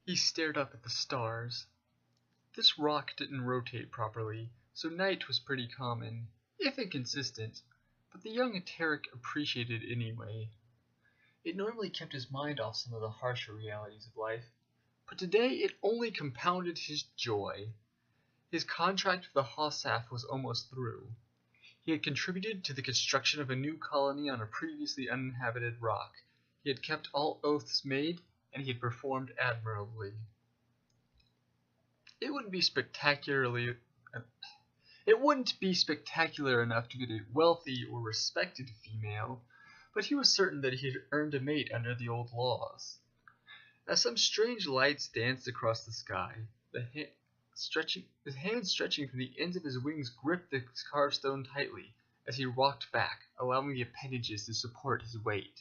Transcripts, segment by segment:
He stared up at the stars. This rock didn't rotate properly, so night was pretty common, if inconsistent, but the young Eteric appreciated it anyway. It normally kept his mind off some of the harsher realities of life, but today it only compounded his joy. His contract with the Hossaf was almost through. He had contributed to the construction of a new colony on a previously uninhabited rock. He had kept all oaths made, and he had performed admirably. It wouldn't be spectacular enough to get a wealthy or respected female, but he was certain that he had earned a mate under the old laws. As some strange lights danced across the sky, his hands stretching from the ends of his wings gripped the carved stone tightly as he rocked back, allowing the appendages to support his weight.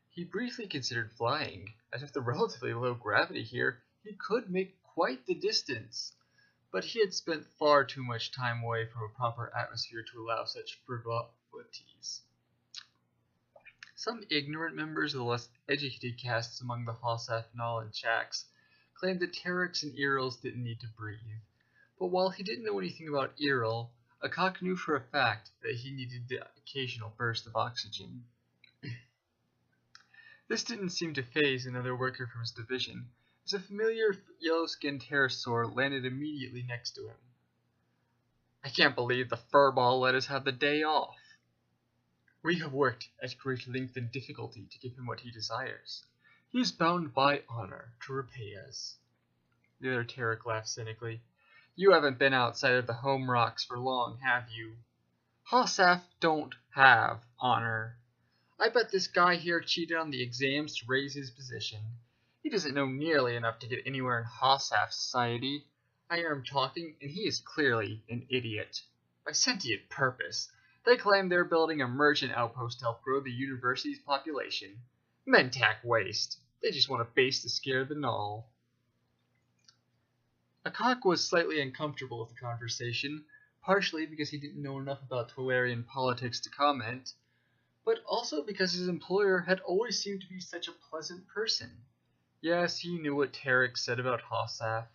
He briefly considered flying, as with the relatively low gravity here, he could make quite the distance, but he had spent far too much time away from a proper atmosphere to allow such frivolities. Some ignorant members of the less educated castes among the Hossaf, Nal, and Chaks claimed that Terex and Earls didn't need to breathe, but while he didn't know anything about Earl, Akak knew for a fact that he needed the occasional burst of oxygen. This didn't seem to faze another worker from his division, as a familiar yellow-skinned pterosaur landed immediately next to him. "I can't believe the furball let us have the day off. We have worked at great length and difficulty to give him what he desires. He is bound by honor to repay us." The other Terek laughed cynically. "You haven't been outside of the home rocks for long, have you? Hossaf don't have honor. I bet this guy here cheated on the exams to raise his position. He doesn't know nearly enough to get anywhere in Hossaf society. I hear him talking, and he is clearly an idiot. By sentient purpose, they claim they're building a merchant outpost to help grow the university's population. Mentak waste. They just want a base to scare the Null." Akak was slightly uncomfortable with the conversation, partially because he didn't know enough about Tolarian politics to comment, but also because his employer had always seemed to be such a pleasant person. Yes, he knew what Terex said about Hossaf,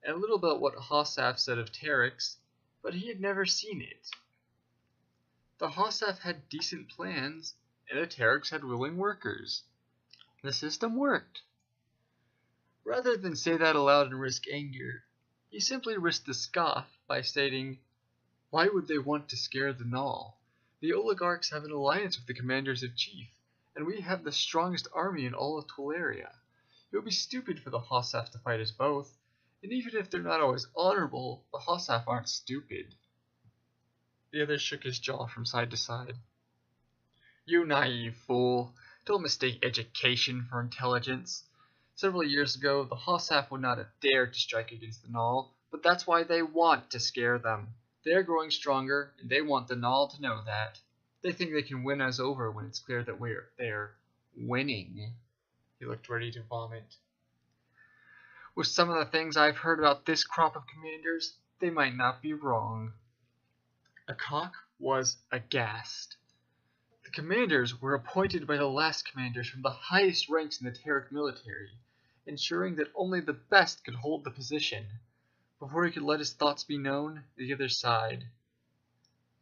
and a little about what Hossaf said of Terex, but he had never seen it. The Hossaf had decent plans, and the Terex had willing workers. The system worked. Rather than say that aloud and risk anger, he simply risked a scoff by stating, "Why would they want to scare the Null? The oligarchs have an alliance with the commanders of chief, and we have the strongest army in all of Tolaria. It would be stupid for the Hossaf to fight us both, and even if they're not always honorable, the Hossaf aren't stupid." The other shook his jaw from side to side. "You naive fool. Don't mistake education for intelligence. Several years ago, the Hossaf would not have dared to strike against the Null, but that's why they want to scare them. They're growing stronger, and they want the Null to know that. They think they can win us over when it's clear that they're winning." He looked ready to vomit. "With some of the things I've heard about this crop of commanders, they might not be wrong." Akak was aghast. The commanders were appointed by the last commanders from the highest ranks in the Terek military, ensuring that only the best could hold the position. Before he could let his thoughts be known, the other sighed.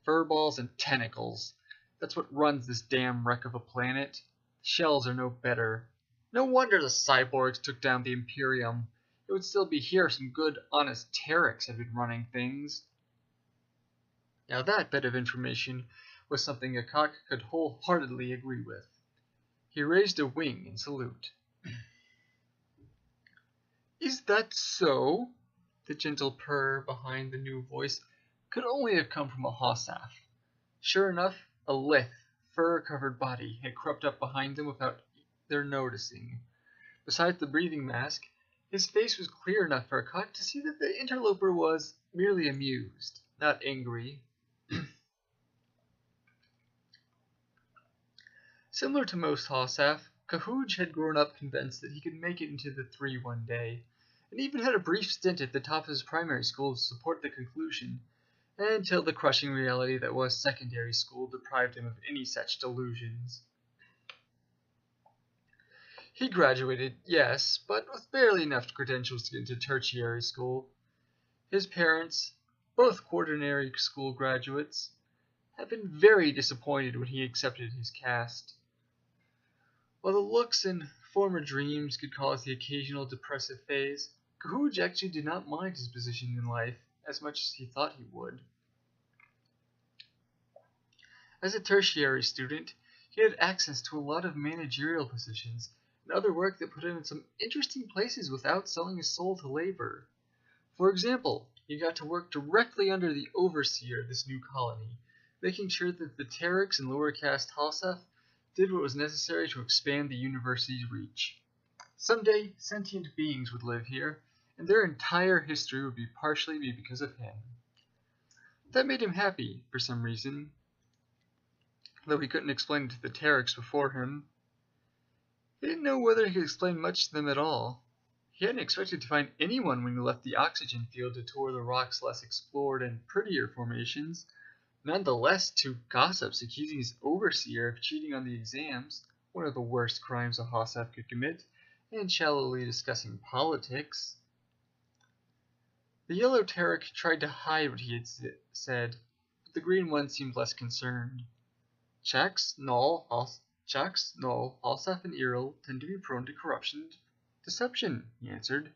"Furballs and tentacles. That's what runs this damn wreck of a planet. The shells are no better. No wonder the cyborgs took down the Imperium. It would still be here if some good, honest Terex had been running things." Now that bit of information was something Akak could wholeheartedly agree with. He raised a wing in salute. "Is that so?" The gentle purr behind the new voice could only have come from a Hossaf. Sure enough, a lithe, fur-covered body had crept up behind them without their noticing. Besides the breathing mask, his face was clear enough for Akak to see that the interloper was merely amused, not angry. Similar to most Hossaf, Kahooj had grown up convinced that he could make it into the Three one day, and even had a brief stint at the top of his primary school to support the conclusion, until the crushing reality that was secondary school deprived him of any such delusions. He graduated, yes, but with barely enough credentials to get into tertiary school. His parents, both quaternary school graduates, had been very disappointed when he accepted his caste. While the looks and former dreams could cause the occasional depressive phase, Gahooj actually did not mind his position in life as much as he thought he would. As a tertiary student, he had access to a lot of managerial positions and other work that put him in some interesting places without selling his soul to labor. For example, he got to work directly under the overseer of this new colony, making sure that the Terriks and lower caste Halsaf did what was necessary to expand the university's reach. Someday, sentient beings would live here, and their entire history would be partially because of him. That made him happy, for some reason, though he couldn't explain it to the Terriks before him. He didn't know whether he could explain much to them at all. He hadn't expected to find anyone when he left the oxygen field to tour the rock's less explored and prettier formations. Nonetheless, two gossips accusing his overseer of cheating on the exams, one of the worst crimes a Hossaf could commit, and shallowly discussing politics. The yellow Terik tried to hide what he had said, but the green one seemed less concerned. Chaks, Null, Halsaf, and Earl tend to be prone to corruption and deception, he answered.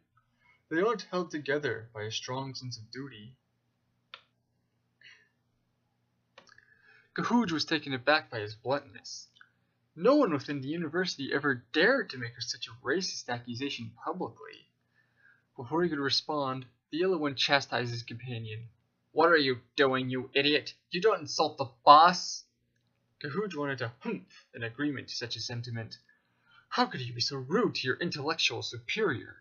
They aren't held together by a strong sense of duty. Gahooj was taken aback by his bluntness. No one within the university ever dared to make such a racist accusation publicly. Before he could respond, the yellow one chastised his companion. What are you doing, you idiot? You don't insult the boss! Gahooj wanted to humph in agreement to such a sentiment. How could you be so rude to your intellectual superior?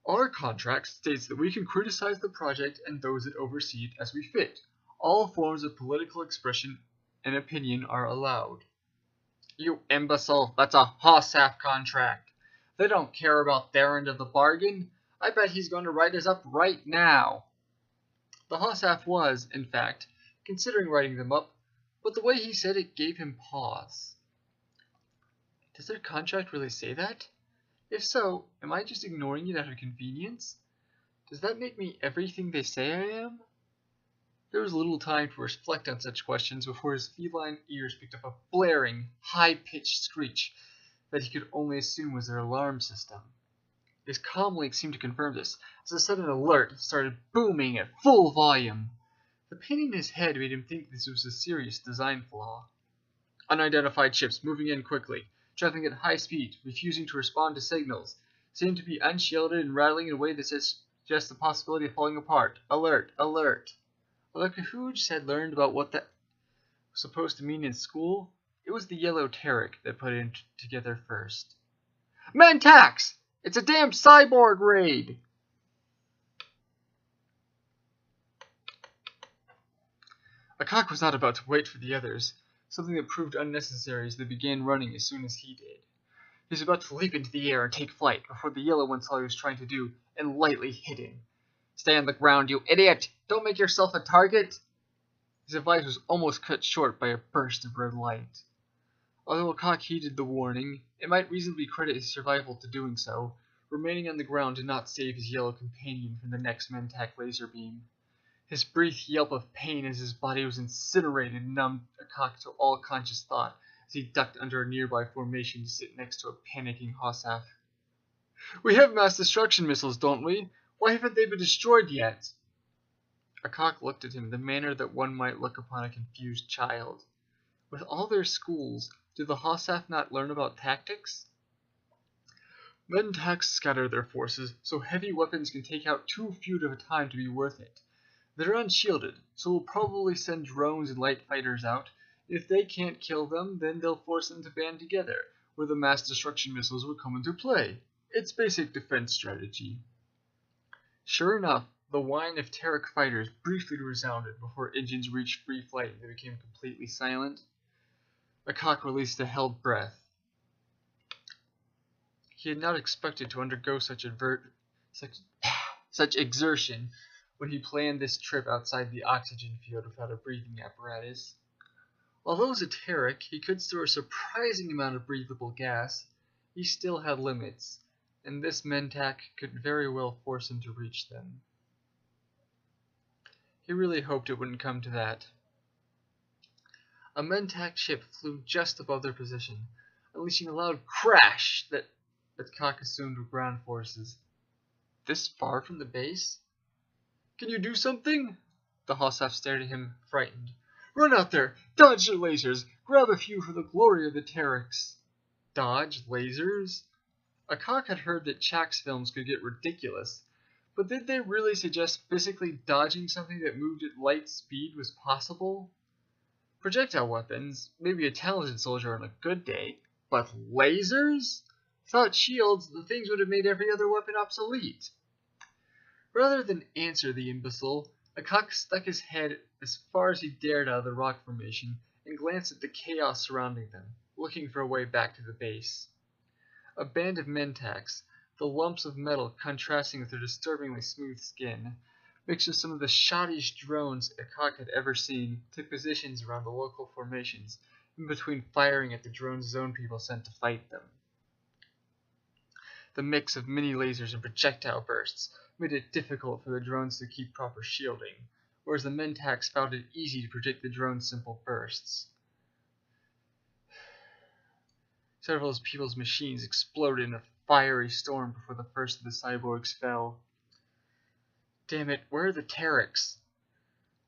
Our contract states that we can criticize the project and those that oversee it as we fit. All forms of political expression and opinion are allowed. You imbecile, that's a Hossaf contract. They don't care about their end of the bargain. I bet he's going to write us up right now. The Hossaf was, in fact, considering writing them up, but the way he said it gave him pause. Does their contract really say that? If so, am I just ignoring it out of convenience? Does that make me everything they say I am? There was little time to reflect on such questions before his feline ears picked up a blaring, high-pitched screech that he could only assume was their alarm system. His comlink seemed to confirm this, as a sudden alert started booming at full volume. The pain in his head made him think this was a serious design flaw. Unidentified ships moving in quickly, traveling at high speed, refusing to respond to signals, seemed to be unshielded and rattling in a way that suggests the possibility of falling apart. Alert! Alert! Although Gahooj had learned about what that was supposed to mean in school, it was the yellow Terik that put it together first. Mentax! It's a damn cyborg raid! Akak was not about to wait for the others, something that proved unnecessary as they began running as soon as he did. He was about to leap into the air and take flight before the yellow one saw what he was trying to do and lightly hit him. Stay on the ground, you idiot! Don't make yourself a target! His advice was almost cut short by a burst of red light. Although Akak heeded the warning, it might reasonably credit his survival to doing so. Remaining on the ground did not save his yellow companion from the next Mentak laser beam. His brief yelp of pain as his body was incinerated numbed Akak to all conscious thought as he ducked under a nearby formation to sit next to a panicking Hossaf. We have mass destruction missiles, don't we? Why haven't they been destroyed yet? Akak looked at him in the manner that one might look upon a confused child. With all their schools, do the Hossaf not learn about tactics? Mentaks scatter their forces, so heavy weapons can take out too few at a time to be worth it. They're unshielded, so we'll probably send drones and light fighters out. If they can't kill them, then they'll force them to band together, where the mass destruction missiles will come into play. It's basic defense strategy. Sure enough, the whine of Terik fighters briefly resounded before engines reached free flight and they became completely silent. Akak released a held breath. He had not expected to undergo such exertion when he planned this trip outside the oxygen field without a breathing apparatus. Although as a Terik, he could store a surprising amount of breathable gas, he still had limits, and this Mentak could very well force him to reach them. He really hoped it wouldn't come to that. A Mentak ship flew just above their position, unleashing a loud crash that Kak assumed were ground forces. This far from the base? Can you do something? The Hossaf stared at him, frightened. Run out there! Dodge your lasers! Grab a few for the glory of the Terex! Dodge lasers? Akak had heard that Chak's films could get ridiculous, but did they really suggest physically dodging something that moved at light speed was possible? Projectile weapons, maybe a talented soldier on a good day, but lasers? Without shields, the things would have made every other weapon obsolete. Rather than answer the imbecile, Akak stuck his head as far as he dared out of the rock formation and glanced at the chaos surrounding them, looking for a way back to the base. A band of Mentaks, the lumps of metal contrasting with their disturbingly smooth skin, mixed with some of the shoddiest drones Akak had ever seen, took positions around the local formations, in between firing at the drones his own people sent to fight them. The mix of mini lasers and projectile bursts made it difficult for the drones to keep proper shielding, whereas the Mentaks found it easy to predict the drone's simple bursts. Several of people's machines exploded in a fiery storm before the first of the cyborgs fell. Damn it, where are the Terex?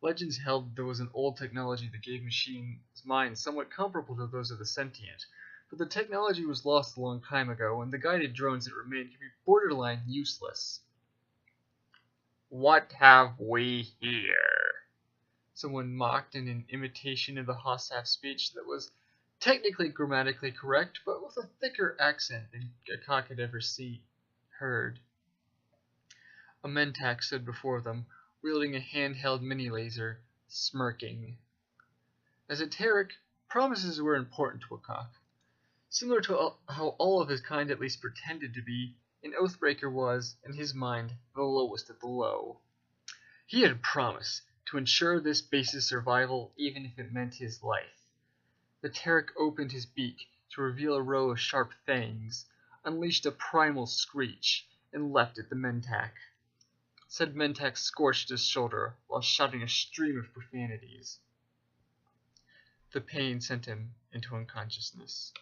Legends held there was an old technology that gave machines minds somewhat comparable to those of the sentient, but the technology was lost a long time ago, and the guided drones that remained can be borderline useless. What have we here? Someone mocked in an imitation of the Hossaf speech that was technically grammatically correct, but with a thicker accent than Akak had ever heard. A Mentak stood before them, wielding a handheld mini-laser, smirking. As a Terek, promises were important to Akak. Similar to how all of his kind at least pretended to be, an Oathbreaker was, in his mind, the lowest of the low. He had promised to ensure this base's survival even if it meant his life. The Terek opened his beak to reveal a row of sharp fangs, unleashed a primal screech, and leapt at the Mentak. Said Mentak scorched his shoulder while shouting a stream of profanities. The pain sent him into unconsciousness.